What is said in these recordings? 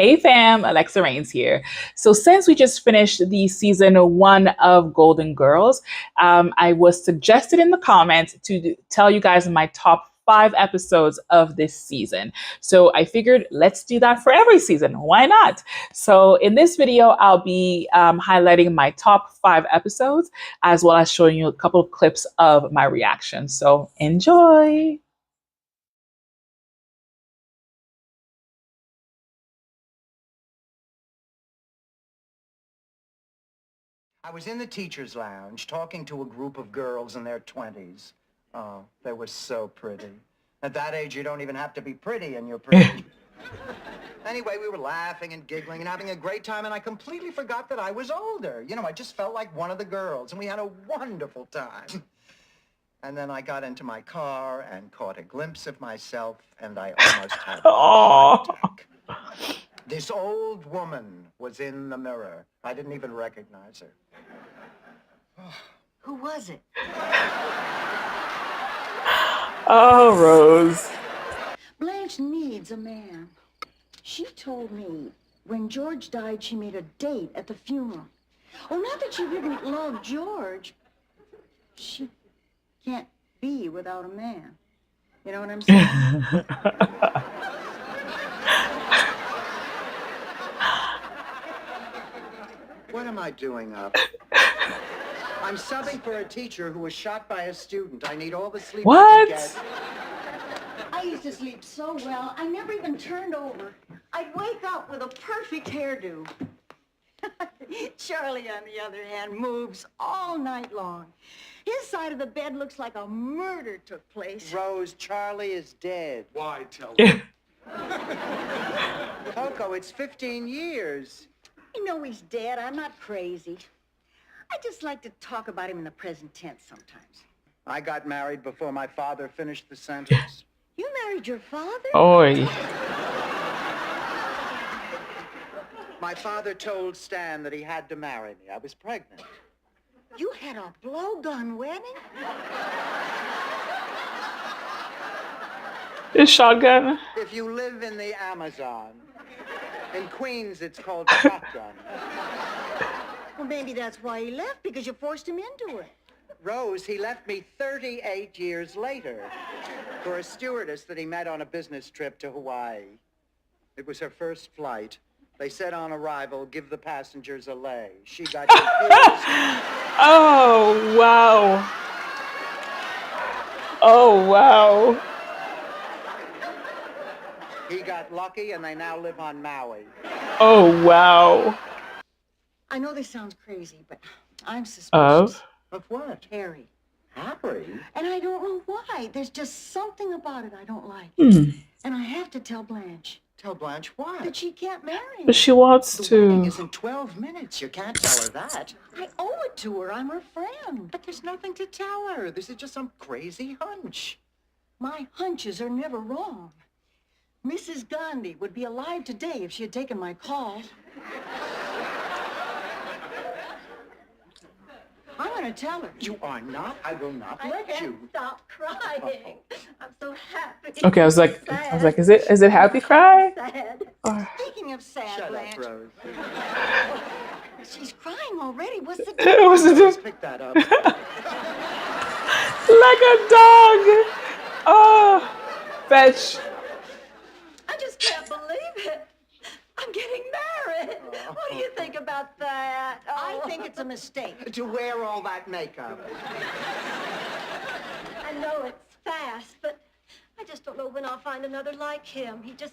Hey fam, Alexa Rains here. So since we just finished the season 1 of Golden Girls, I was suggested in the comments to tell you guys my top 5 episodes of this season. So I figured let's do that for every season. Why not? So in this video, I'll be highlighting my top 5 episodes as well as showing you a couple of clips of my reaction. So enjoy. I was in the teacher's lounge talking to a group of girls in their 20s. Oh, they were so pretty. At that age, you don't even have to be pretty and you're pretty. Anyway, we were laughing and giggling and having a great time, and I completely forgot that I was older. You know, I just felt like one of the girls, and we had a wonderful time. And then I got into my car and caught a glimpse of myself, and I almost had a heart attack. This old woman was in the mirror. I didn't even recognize her. Who was it? Oh, Rose. Blanche needs a man. She told me when George died, she made a date at the funeral. Oh, not that she didn't love George. She can't be without a man. You know what I'm saying? What am I doing up? I'm subbing for a teacher who was shot by a student. I need all the sleep I can get. I used to sleep so well, I never even turned over. I'd wake up with a perfect hairdo. Charlie, on the other hand, moves all night long. His side of the bed looks like a murder took place. Rose, Charlie is dead. Why tell me? Coco, it's 15 years. You know he's dead. I'm not crazy. I just like to talk about him in the present tense sometimes. I got married before my father finished the sentence. You married your father? Oi. My father told Stan that he had to marry me. I was pregnant. You had a blowgun wedding? This shotgun. If you live in the Amazon, in Queens, it's called shotgun. Well, maybe that's why he left, because you forced him into it. Rose, he left me 38 years later for a stewardess that he met on a business trip to Hawaii. It was her first flight. They said on arrival, give the passengers a lei. She got confused. Oh, wow. Oh, wow. He got lucky, and they now live on Maui. Oh, wow. I know this sounds crazy, but I'm suspicious. Of? Of what? Harry. Harry? And I don't know why. There's just something about it I don't like. And I have to tell Blanche. Tell Blanche what? That she can't marry me. But she wants The wedding to. is in 12 minutes. You can't tell her that. I owe it to her. I'm her friend. But there's nothing to tell her. This is just some crazy hunch. My hunches are never wrong. Mrs. Gandhi would be alive today if she had taken my call. I'm going to tell her. You are not. I will not let you. Stop crying. I'm so happy. Okay, I was like, is it happy cry? Sad. Or... Speaking of sad, Shut Blanche. up, Rose. She's crying already. What's the It was Just pick that up. like a dog. Oh, fetch. I just can't believe it. I'm getting married. What do you think about that? I think it's a mistake. To wear all that makeup. I know it's fast, but I just don't know when I'll find another like him. He just,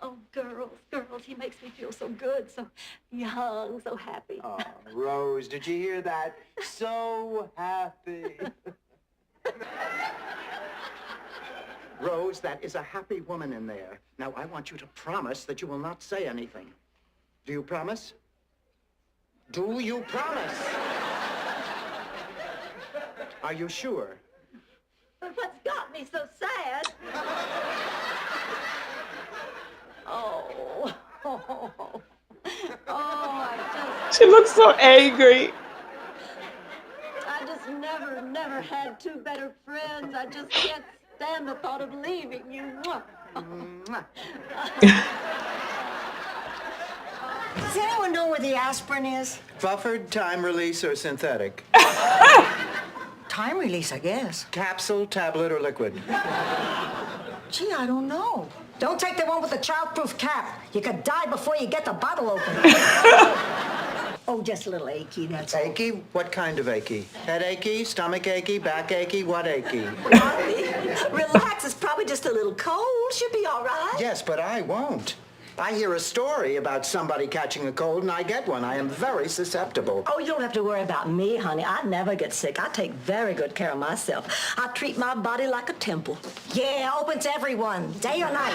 oh, girls, he makes me feel so good, so young, so happy. Oh, Rose, did you hear that? So happy. Rose, that is a happy woman in there. Now, I want you to promise that you will not say anything. Do you promise? Do you promise? Are you sure? But what's got me so sad? Oh, She looks so angry. I just never had two better friends. I just can't stand the thought of leaving you. Mwah. Does anyone know where the aspirin is? Buffered, time release, or synthetic? Time release, I guess. Capsule, tablet, or liquid? Gee, I don't know. Don't take the one with the childproof cap. You could die before you get the bottle open. Oh, just a little achy, that's all. Achy? What kind of achy? Head achy, stomach achy, back achy, what achy? Relax, it's probably just a little cold. Should be all right. Yes, but I won't. I hear a story about somebody catching a cold and I get one. I am very susceptible. Oh, you don't have to worry about me, honey. I never get sick. I take very good care of myself. I treat my body like a temple. Yeah, open to everyone, day or night.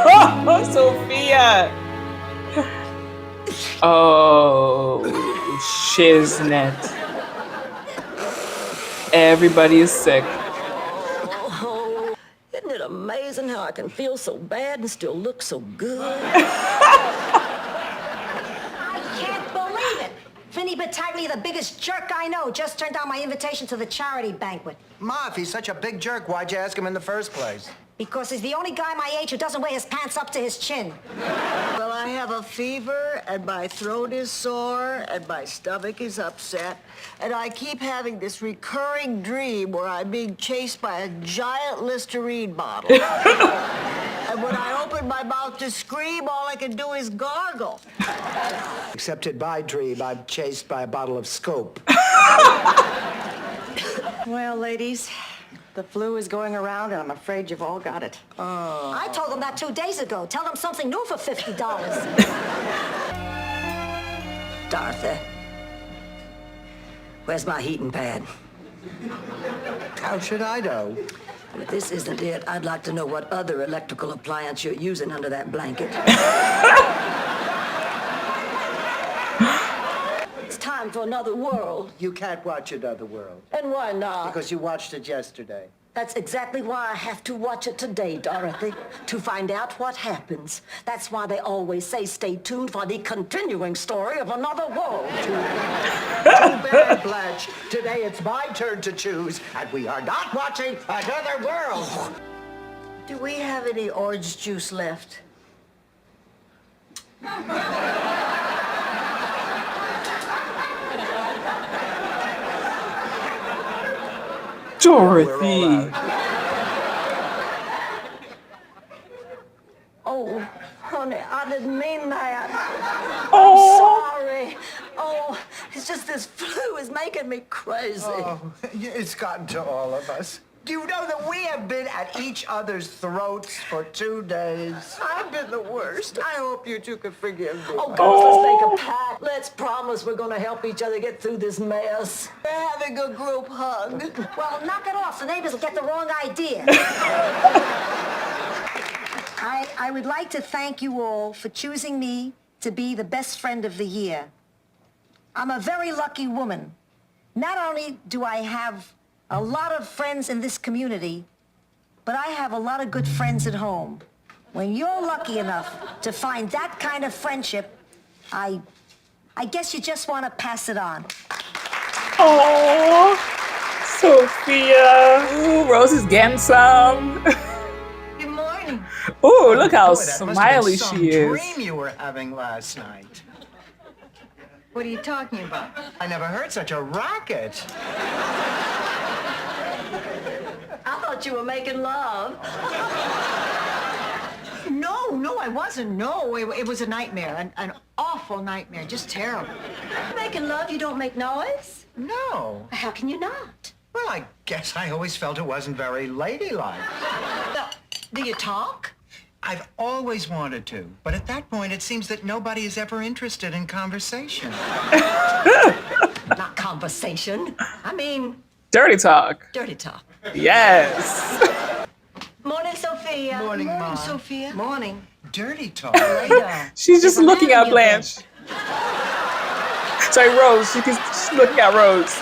Oh, Sophia. Oh, shiznit. Everybody is sick. Oh, isn't it amazing how I can feel so bad and still look so good? I can't believe it. Vinny Battaglia, the biggest jerk I know, just turned down my invitation to the charity banquet. Ma, if he's such a big jerk, why'd you ask him in the first place? Because he's the only guy my age who doesn't wear his pants up to his chin. Well, I have a fever, and my throat is sore, and my stomach is upset, and I keep having this recurring dream where I'm being chased by a giant Listerine bottle. And when I open my mouth to scream, all I can do is gargle. Except in my dream, I'm chased by a bottle of scope. Well, ladies, the flu is going around, and I'm afraid you've all got it. I told him that 2 days ago. Tell him something new for $50. Dorothy, where's my heating pad? How should I know? If this isn't it, I'd like to know what other electrical appliance you're using under that blanket. It's time for another world. You can't watch Another World. And why not? Because you watched it yesterday. That's exactly why I have to watch it today, Dorothy, to find out what happens. That's why they always say stay tuned for the continuing story of Another World. Too bad, Blanche. Today it's my turn to choose, and we are not watching Another World. Do we have any orange juice left? Dorothy. Oh, honey, I didn't mean that. Oh. I'm sorry. Oh, it's just this flu is making me crazy. Oh, it's gotten to all of us. Do you know that we have been at each other's throats for 2 days? I've been the worst. I hope you two can forgive me. Oh, girls, let's make a pact. Let's promise we're going to help each other get through this mess. We're having a group hug. Well, knock it off. The neighbors will get the wrong idea. I would like to thank you all for choosing me to be the best friend of the year. I'm a very lucky woman. Not only do I have a lot of friends in this community, but I have a lot of good friends at home. When you're lucky enough to find that kind of friendship, I guess you just want to pass it on. Oh, Sophia. Ooh, Rose is getting some. Good morning. Ooh, look how Boy, that must have been smiley some she is. dream you were having last night. What are you talking about? I never heard such a racket. I thought you were making love. No, I wasn't. No, it was a nightmare, an awful nightmare, just terrible. Making love, you don't make noise? No. How can you not? Well, I guess I always felt it wasn't very ladylike. Well, do you talk? I've always wanted to, but at that point, it seems that nobody is ever interested in conversation. Not conversation. I mean, Dirty talk. dirty talk. Yes. Morning, Sophia. Morning, Mom. Sophia. Morning. Dirty talk. Later. She's just What's looking the at matter with you Blanche. Sorry, Rose. She's looking at Rose.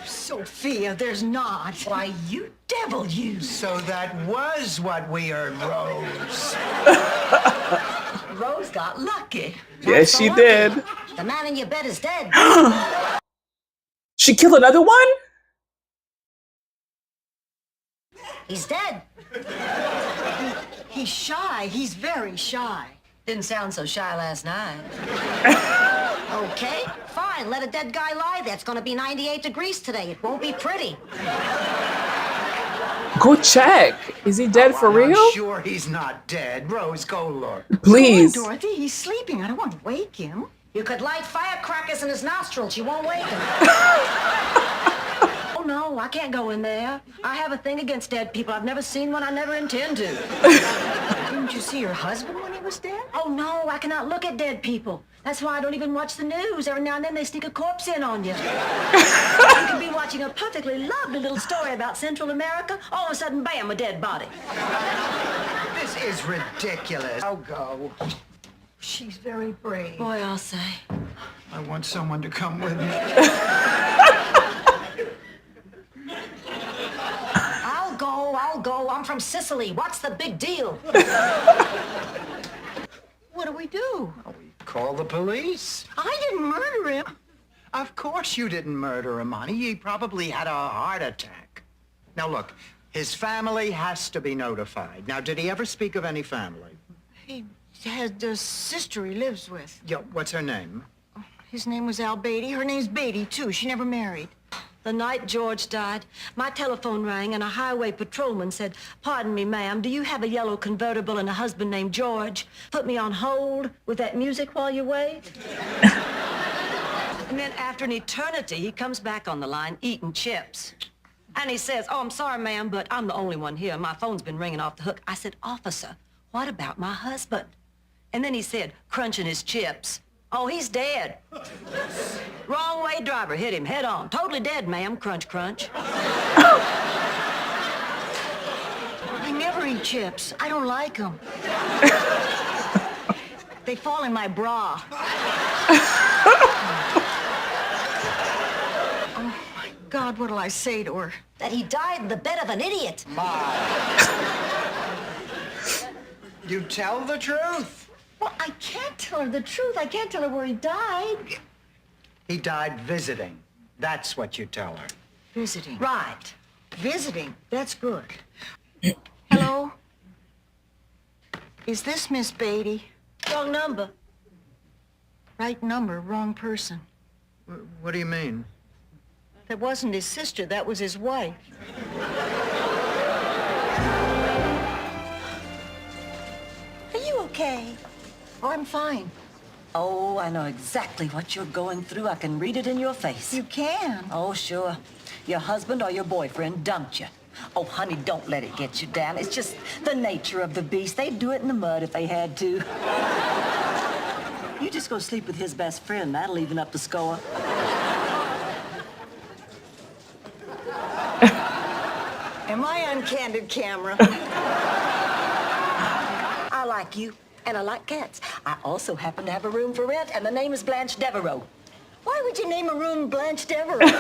Sophia, there's not. Why, you devil, you. So that was what we heard, Rose. Rose got lucky. Yes, she did. The man in your bed is dead. She killed another one? He's dead. He's shy. He's very shy. Didn't sound so shy last night. Okay, fine. Let a dead guy lie there. It's gonna be 98 degrees today. It won't be pretty. Go check. Is he dead for real? I'm sure he's not dead. Rose, go look. Please. Come on, Dorothy, he's sleeping. I don't want to wake him. You could light firecrackers in his nostrils. You won't wake him. Oh, no, I can't go in there. I have a thing against dead people. I've never seen one. I never intend to. Didn't you see your husband when he was dead? Oh, no, I cannot look at dead people. That's why I don't even watch the news. Every now and then they sneak a corpse in on you. You can be watching a perfectly lovely little story about Central America. All of a sudden, bam, a dead body. This is ridiculous. I'll go. She's very brave. Boy, I'll say. I want someone to come with me. I'll go. I'm from Sicily. What's the big deal? What do we do? Call the police. I didn't murder him. Of course you didn't murder him, honey. He probably had a heart attack. Now, look, his family has to be notified. Now, did he ever speak of any family? He had a sister he lives with. Yeah, what's her name? His name was Al Beatty. Her name's Beatty, too. She never married. The night George died, my telephone rang and a highway patrolman said, "Pardon me, ma'am, do you have a yellow convertible and a husband named George? Put me on hold with that music while you wait." And then after an eternity, he comes back on the line eating chips. And he says, "Oh, I'm sorry, ma'am, but I'm the only one here. My phone's been ringing off the hook." I said, "Officer, what about my husband?" And then he said, crunching his chips, "Oh, he's dead." Wrong way driver hit him head on. Totally dead, ma'am. Crunch, crunch. I never eat chips. I don't like them. They fall in my bra. Oh, my God, what'll I say to her? That he died in the bed of an idiot. You tell the truth. Well, I can't tell her the truth. I can't tell her where he died. He died visiting. That's what you tell her. Visiting. Right. Visiting. That's good. Hello? Is this Miss Beatty? Wrong number. Right number, wrong person. What do you mean? That wasn't his sister. That was his wife. Are you okay? Oh, I'm fine. Oh, I know exactly what you're going through. I can read it in your face. You can. Oh, sure. Your husband or your boyfriend dumped you. Oh, honey, don't let it get you down. It's just the nature of the beast. They'd do it in the mud if they had to. You just go sleep with his best friend. That'll even up the score. Am I on candid camera? I like you, and I like cats. I also happen to have a room for rent, and the name is Blanche Devereaux. Why would you name a room Blanche Devereaux? That's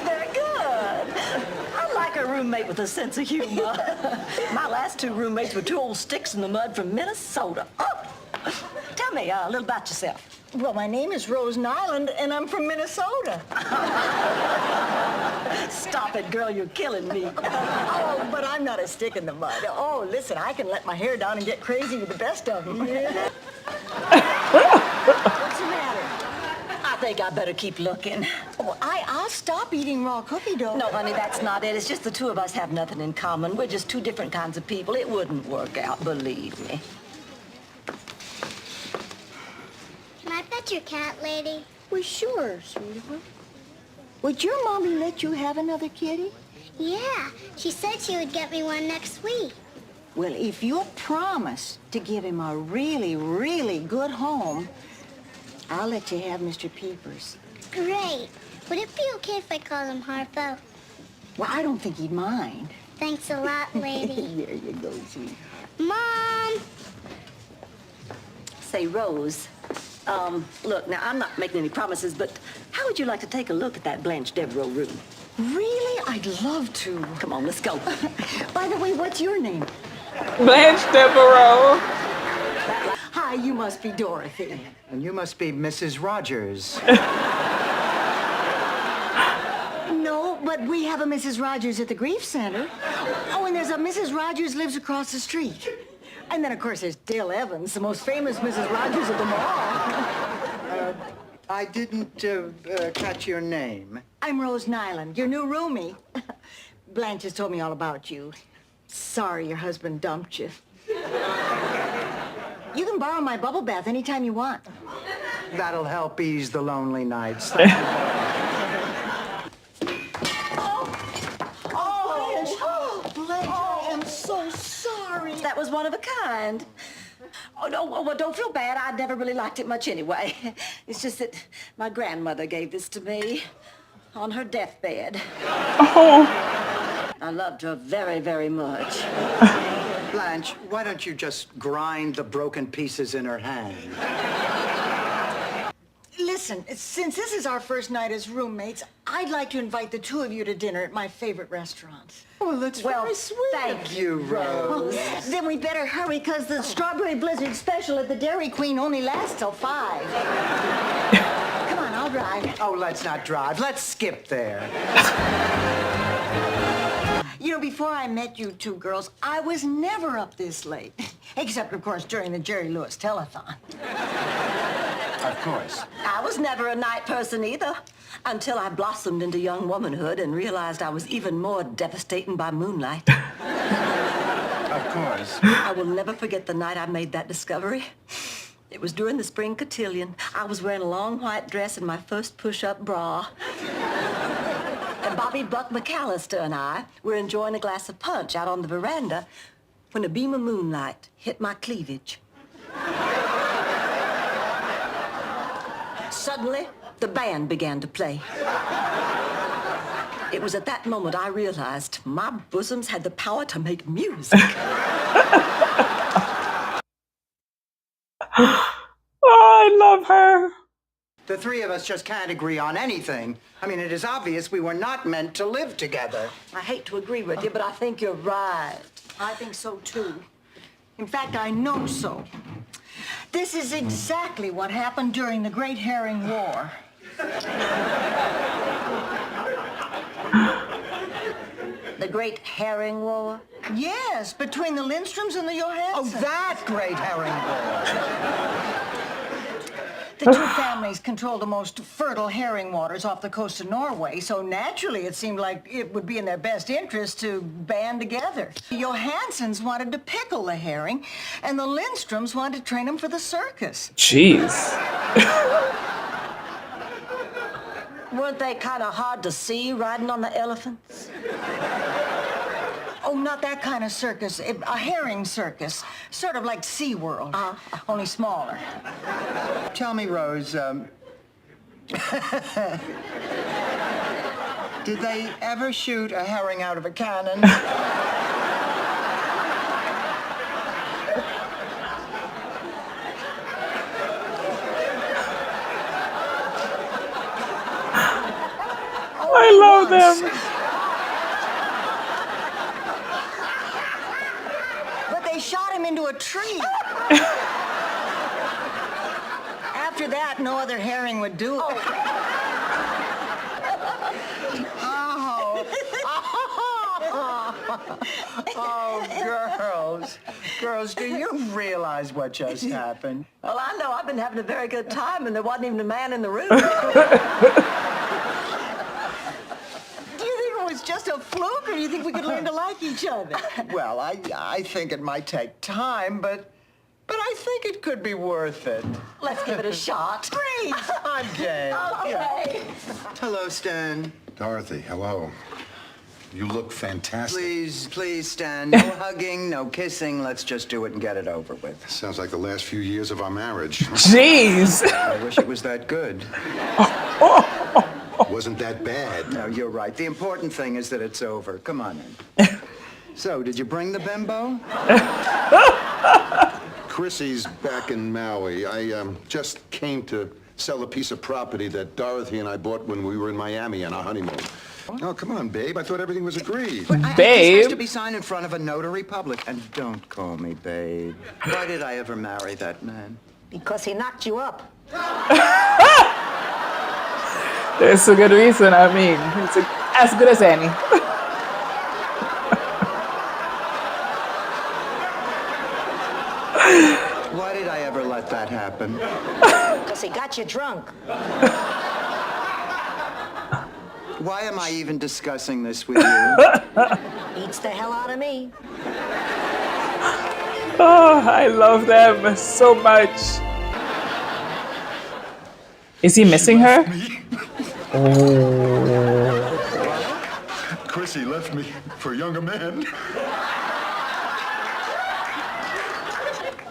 very good. I like a roommate with a sense of humor. My last two roommates were two old sticks in the mud from Minnesota. Oh. Tell me a little about yourself. Well, my name is Rose Nyland, and I'm from Minnesota. Stop it, girl. You're killing me. Oh, but I'm not a stick in the mud. Oh, listen, I can let my hair down and get crazy with the best of them. What's the matter? I think I better keep looking. Oh, I'll stop eating raw cookie dough. No, honey, that's not it. It's just the two of us have nothing in common. We're just two different kinds of people. It wouldn't work out, believe me. Can I pet your cat, lady? Well, sure, sweetheart. Would your mommy let you have another kitty? Yeah, she said she would get me one next week. Well, if you'll promise to give him a really, really good home, I'll let you have Mr. Peepers. Great. Would it be okay if I call him Harpo? Well, I don't think he'd mind. Thanks a lot, lady. There you go, sweetheart. Mom! Say, Rose, look, now, I'm not making any promises, but how would you like to take a look at that Blanche Devereaux room? Really? I'd love to. Come on, let's go. By the way, what's your name? Blanche Devereaux. Hi, you must be Dorothy. And you must be Mrs. Rogers. No, but But we have a Mrs. Rogers at the Grief Center. Oh, and there's a Mrs. Rogers lives across the street. And then, of course, there's Dale Evans, the most famous Mrs. Rogers of them all. I didn't catch your name. I'm Rose Nyland, your new roomie. Blanche has told me all about you. Sorry your husband dumped you. You can borrow my bubble bath anytime you want. That'll help ease the lonely nights. Blanche, I am so sorry. That was one of a kind. Oh, no, well, don't feel bad. I never really liked it much anyway. It's just that my grandmother gave this to me on her deathbed. Oh. I loved her very, very much. Blanche, why don't you just grind the broken pieces in her hand? Listen, since this is our first night as roommates, I'd like to invite the two of you to dinner at my favorite restaurant. Well, that's very sweet thank of you, Rose. Then we better hurry, because the Strawberry Blizzard special at the Dairy Queen only lasts till 5. Come on, I'll drive. Oh, let's not drive. Let's skip there. You know, before I met you two girls, I was never up this late. Except, of course, during the Jerry Lewis telethon. Of course. I was never a night person either, until I blossomed into young womanhood and realized I was even more devastating by moonlight. Of course. I will never forget the night I made that discovery. It was during the spring cotillion. I was wearing a long white dress and my first push-up bra. And Bobby Buck McAllister and I were enjoying a glass of punch out on the veranda when a beam of moonlight hit my cleavage. Suddenly, the band began to play. It was at that moment I realized my bosoms had the power to make music. Oh, I love her. The three of us just can't agree on anything. I mean, it is obvious we were not meant to live together. I hate to agree with you, but I think you're right. I think so, too. In fact, I know so. This is exactly what happened during the Great Herring War. The Great Herring War? Yes, between the Lindstroms and the Johansons. Oh, that Great Herring War. The two families controlled the most fertile herring waters off the coast of Norway, so naturally it seemed like it would be in their best interest to band together. The Johansons wanted to pickle the herring, and the Lindstroms wanted to train them for the circus. Jeez. Weren't they kind of hard to see riding on the elephants? Oh, not that kind of circus. A herring circus. Sort of like SeaWorld, only smaller. Tell me, Rose, did they ever shoot a herring out of a cannon? I love them. But they shot him into a tree. After that, no other herring would do it. Oh, girls. Girls, do you realize what just happened? Well, I know. I've been having a very good time, and there wasn't even a man in the room. Do you think it was just a fluke, or do you think we could learn to like each other? Well, I think it might take time, but I think it could be worth it. Let's give it a shot. Great! I'm game. Okay. Hello, Stan. Dorothy, hello. You look fantastic. Please, Stan. No hugging, no kissing. Let's just do it and get it over with. Sounds like the last few years of our marriage. Jeez. I wish it was that good. Wasn't that bad. No, you're right. The important thing is that it's over. Come on in. So, did you bring the bimbo? Chrissy's back in Maui. I just came to sell a piece of property that Dorothy and I bought when we were in Miami on our honeymoon. Oh, come on, babe. I thought everything was agreed. This has Babe. to be signed in front of a notary public. And don't call me babe. Why did I ever marry that man? Because he knocked you up. There's a good reason. I mean, it's a as good as any. Why did I ever let that happen? Because he got you drunk. Why am I even discussing this with you? Beats the hell out of me. Oh, I love them so much. Is he missing her? Chrissy left me for a younger man.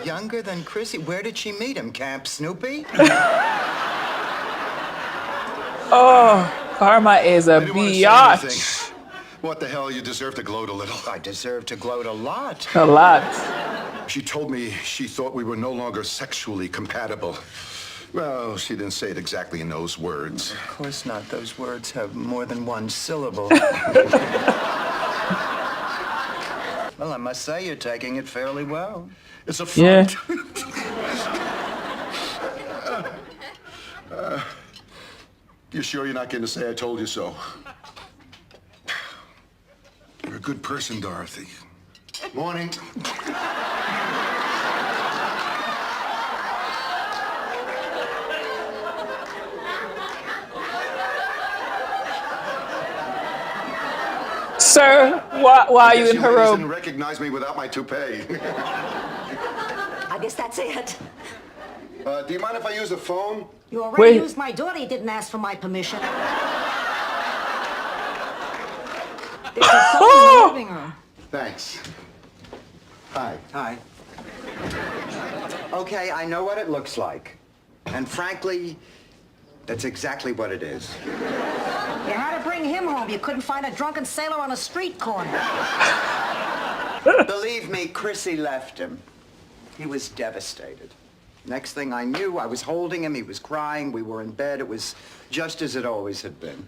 Younger than Chrissy? Where did she meet him? Camp Snoopy? Oh, karma is a I didn't want to say biatch. anything. What the hell? You deserve to gloat a little. I deserve to gloat a lot. A lot. She told me she thought we were no longer sexually compatible. Well, she didn't say it exactly in those words. Of course not. Those words have more than one syllable. Well, I must say you're taking it fairly well. It's a front. Yeah. You sure you're not going to say I told you so? You're a good person, Dorothy. Morning. Sir, why are you in her You didn't room? recognize me without my toupee. I guess that's it. Do you mind if I use the phone? You already Wait. used my daughter. You didn't ask for my permission. There's a phone in the living room. Thanks. Hi. Hi. Okay, I know what it looks like. And frankly, that's exactly what it is. You had to bring him home. You couldn't find a drunken sailor on a street corner. Believe me, Chrissy left him. He was devastated. Next thing I knew, I was holding him, he was crying, we were in bed. It was just as it always had been.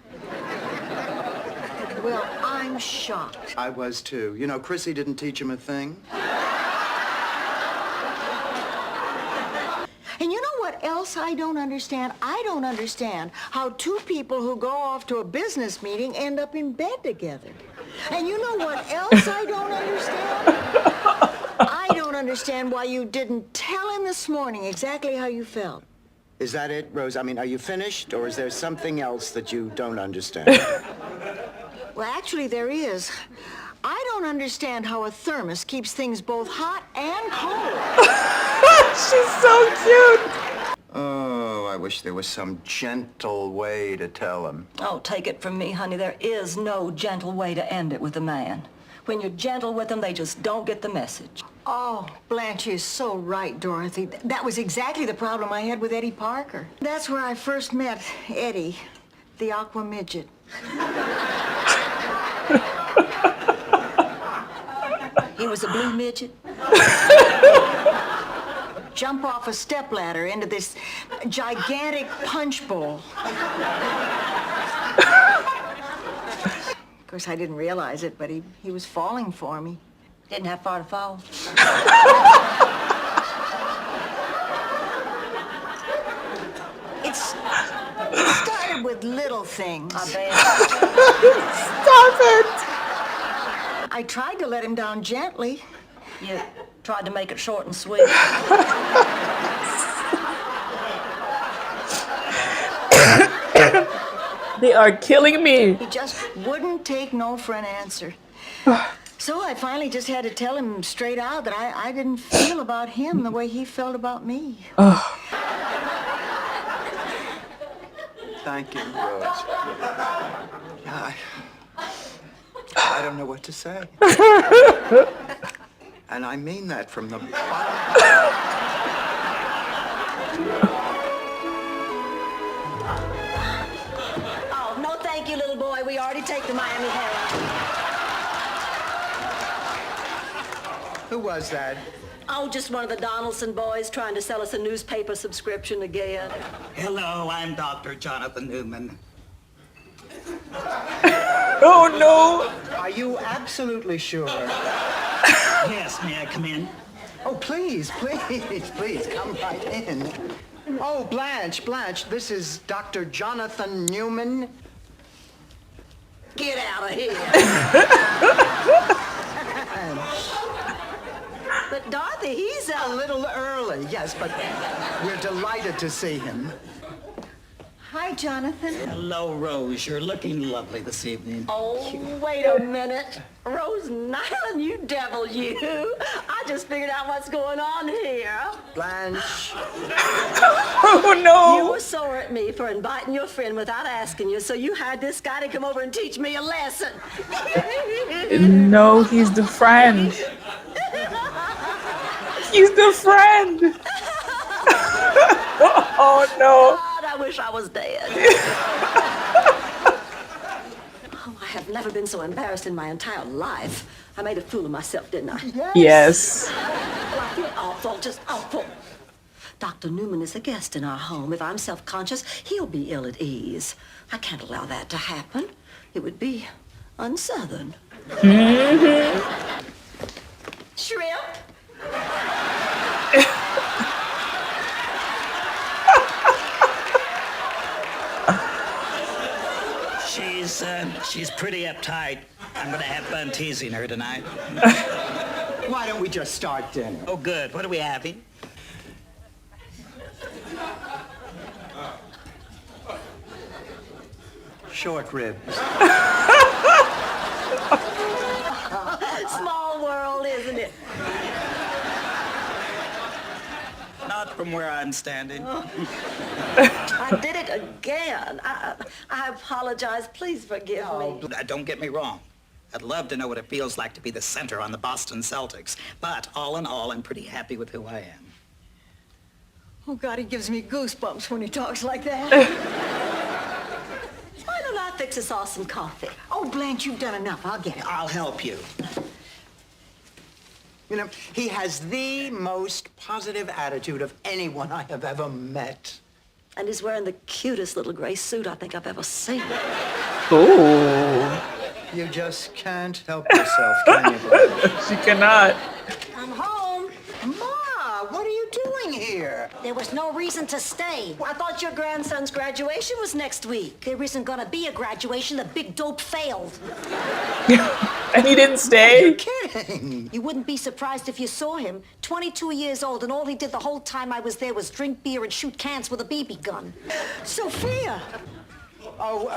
Well, I'm shocked. I was too. You know, Chrissy didn't teach him a thing. And you know what else I don't understand? I don't understand how two people who go off to a business meeting end up in bed together. And you know what else I don't understand? I don't understand why you didn't tell him this morning exactly how you felt. Is that it, Rose? I mean, are you finished, or is there something else that you don't understand? Well, actually, there is. I don't understand how a thermos keeps things both hot and cold. She's so cute. Oh, I wish there was some gentle way to tell him. Oh, take it from me, honey. There is no gentle way to end it with a man. When you're gentle with them, they just don't get the message. Oh, Blanche is so right, Dorothy. That was exactly the problem I had with Eddie Parker. That's where I first met Eddie, the aqua midget. He was a blue midget. Jump off a stepladder into this gigantic punch bowl. Of course, I didn't realize it, but he was falling for me. Didn't have far to fall. It started with little things. I bet. Stop it. I tried to let him down gently. You tried to make it short and sweet. They are killing me. He just wouldn't take no for an answer. So I finally just had to tell him straight out that I didn't feel about him the way he felt about me. Thank you, Rose. Yeah, I don't know what to say. And I mean that from the bottom. Oh, no thank you, little boy. We already take the Miami Herald. Who was that? Oh, just one of the Donaldson boys trying to sell us a newspaper subscription again. Hello, I'm Dr. Jonathan Newman. Oh no. Are you absolutely sure? Yes, may I come in? Oh, please, please, come right in. Oh, Blanche, this is Dr. Jonathan Newman. Get out of here. But Dorothy, he's A little early, yes, but we're delighted to see him. Hi, Jonathan. Hello, Rose. You're looking lovely this evening. Oh, wait a minute. Rose Nyland, you devil, you. I just figured out what's going on here. Blanche. Oh, You no. were sore at me for inviting your friend without asking you, so you hired this guy to come over and teach me a lesson. No, he's the friend. He's the friend. Oh, no. God, I wish I was dead. Oh, I have never been so embarrassed in my entire life. I made a fool of myself, didn't I? Yes. Well, I feel awful, just awful. Dr. Newman is a guest in our home. If I'm self-conscious, he'll be ill at ease. I can't allow that to happen. It would be un-Southern. Shrimp? She's pretty uptight. I'm gonna have fun teasing her tonight. Why don't we just start dinner? Oh, good. What are we having? Short ribs. Small world, isn't it? Not from where I'm standing. I did it again. I apologize. Please forgive me. Don't get me wrong. I'd love to know what it feels like to be the center on the Boston Celtics. But all in all, I'm pretty happy with who I am. Oh, God, he gives me goosebumps when he talks like that. Why don't I fix us all some coffee? Oh, Blanche, you've done enough. I'll get it. I'll help you. You know, he has the most positive attitude of anyone I have ever met. And he's wearing the cutest little gray suit I think I've ever seen. Oh. You just can't help yourself, can you, Blanche? She cannot. I'm home. Ma, what are you doing here? There was no reason to stay. I thought your grandson's graduation was next week. There isn't gonna be a graduation. The big dope failed. And he didn't stay? Kidding. You wouldn't be surprised if you saw him. 22 years old, and all he did the whole time I was there was drink beer and shoot cans with a BB gun. Sophia. Oh,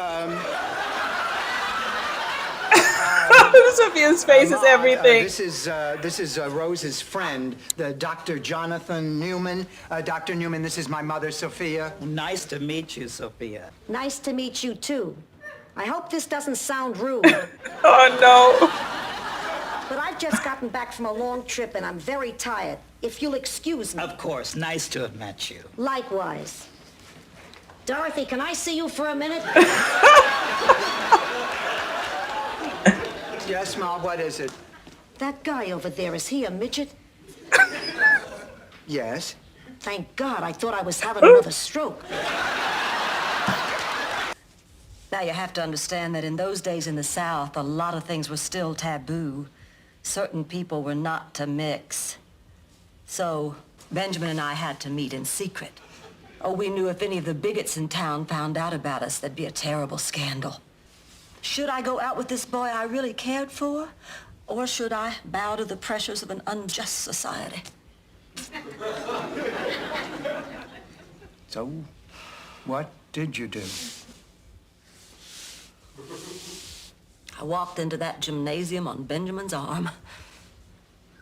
Sophia's face is everything. This is Rose's friend, the Dr. Jonathan Newman. Dr. Newman, this is my mother, Sophia. Nice to meet you, Sophia. Nice to meet you, too. I hope this doesn't sound rude, Oh, no. but I've just gotten back from a long trip, and I'm very tired. If you'll excuse me. Of course, nice to have met you. Likewise. Dorothy, can I see you for a minute? Yes, Ma, what is it? That guy over there, is he a midget? Yes. Thank God, I thought I was having another stroke. Now, you have to understand that in those days in the South, a lot of things were still taboo. Certain people were not to mix. So, Benjamin and I had to meet in secret. Oh, we knew if any of the bigots in town found out about us, there'd be a terrible scandal. Should I go out with this boy I really cared for? Or should I bow to the pressures of an unjust society? So, what did you do? I walked into that gymnasium on Benjamin's arm.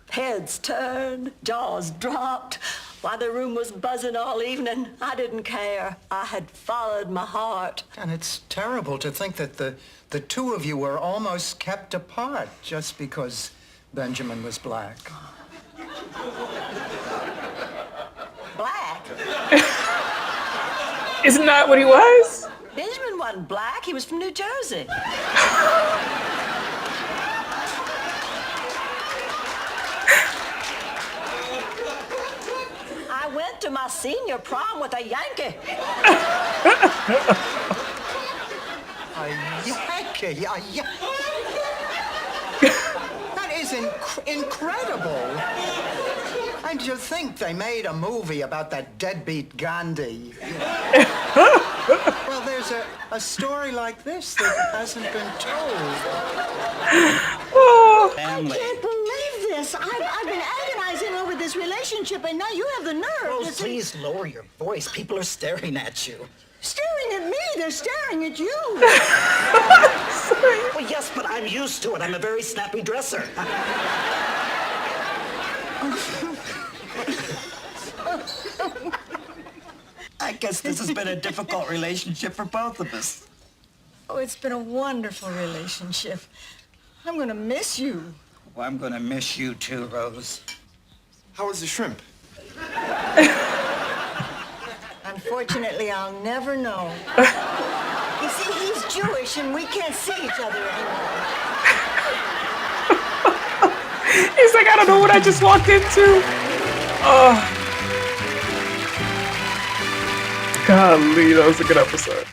Heads turned, jaws dropped. While the room was buzzing all evening, I didn't care. I had followed my heart. And it's terrible to think that the two of you were almost kept apart just because Benjamin was black. Black? Isn't that what he was? Benjamin wasn't black. He was from New Jersey. I went to my senior prom with a Yankee. A Yankee, That is incredible. And you think they made a movie about that deadbeat Gandhi? Well, there's a story like this that hasn't been told. I can't believe this. I've been agonizing over this relationship, and now you have the nerve Rose, to say... please lower your voice. People are staring at you. Staring at me, they're staring at you. Well, yes, but I'm used to it. I'm a very snappy dresser. I guess this has been a difficult relationship for both of us. Oh, it's been a wonderful relationship. I'm gonna miss you. Well, I'm gonna miss you too, Rose. How was the shrimp? Unfortunately, I'll never know. You see, he's Jewish and we can't see each other anymore. He's like, I don't know what I just walked into. Oh. Golly, that was a good episode.